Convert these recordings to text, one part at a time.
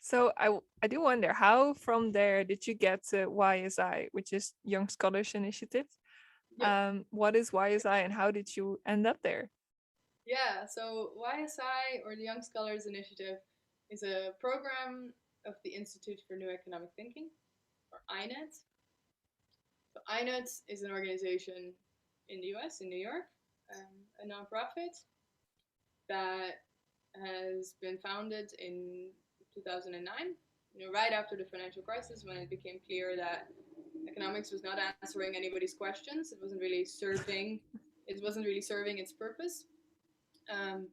So I do wonder, how from there did you get to YSI, which is Young Scholars Initiative? Yep. What is YSI and how did you end up there? Yeah, so YSI, or the Young Scholars Initiative, is a program of the Institute for New Economic Thinking, or INET. So INET is an organization in the US, in New York, a nonprofit that has been founded in 2009, right after the financial crisis, when it became clear that economics was not answering anybody's questions. It wasn't really serving its purpose. Um,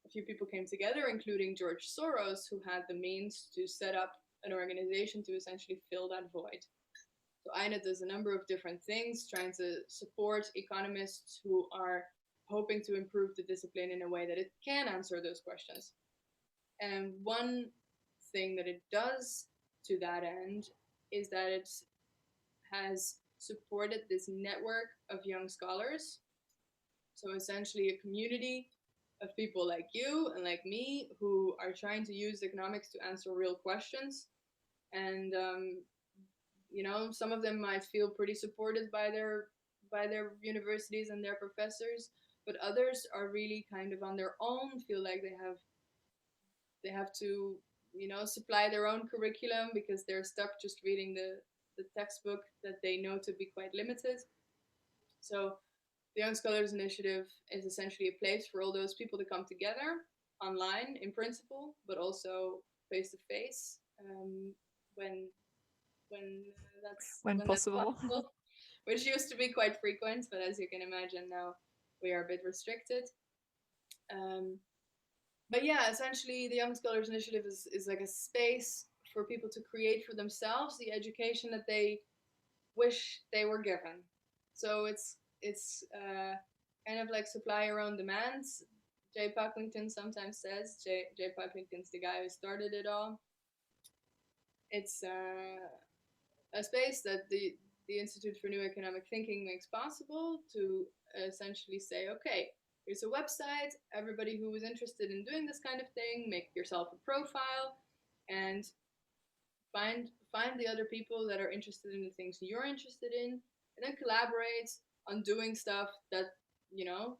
a few people came together, including George Soros, who had the means to set up an organization to essentially fill that void. So INET does a number of different things, trying to support economists who are hoping to improve the discipline in a way that it can answer those questions. And one thing that it does to that end is that it has supported this network of young scholars. So essentially, a community of people like you and like me who are trying to use economics to answer real questions. And some of them might feel pretty supported by their universities and their professors, but others are really kind of on their own, feel like they have to supply their own curriculum because they're stuck just reading the textbook that they know to be quite limited. So the Young Scholars Initiative is essentially a place for all those people to come together online in principle, but also face to face when When when that's possible. possible, which used to be quite frequent, but as you can imagine now we are a bit restricted. Um, but yeah, essentially the Young Scholars Initiative is like a space for people to create for themselves the education that they wish they were given. So it's kind of like supply your own demands. Jay Pocklington sometimes says. Jay Pocklington's the guy who started it all. It's a space that the Institute for New Economic Thinking makes possible to essentially say, okay, here's a website. Everybody who is interested in doing this kind of thing, make yourself a profile, and find the other people that are interested in the things you're interested in, and then collaborate on doing stuff that you know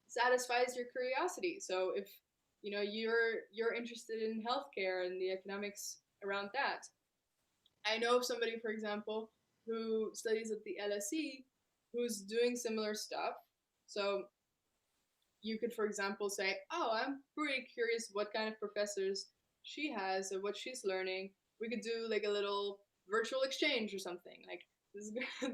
satisfies your curiosity. So if you're interested in healthcare and the economics around that, I know of somebody, for example, who studies at the LSE who's doing similar stuff. So you could, for example, say, "Oh, I'm pretty curious what kind of professors she has or what she's learning. We could do like a little virtual exchange or something. Like this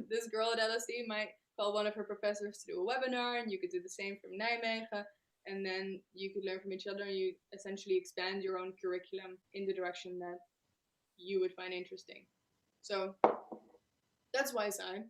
this girl at LSE might call one of her professors to do a webinar, and you could do the same from Nijmegen, and then you could learn from each other, and you essentially expand your own curriculum in the direction that you would find interesting. So that's YSI.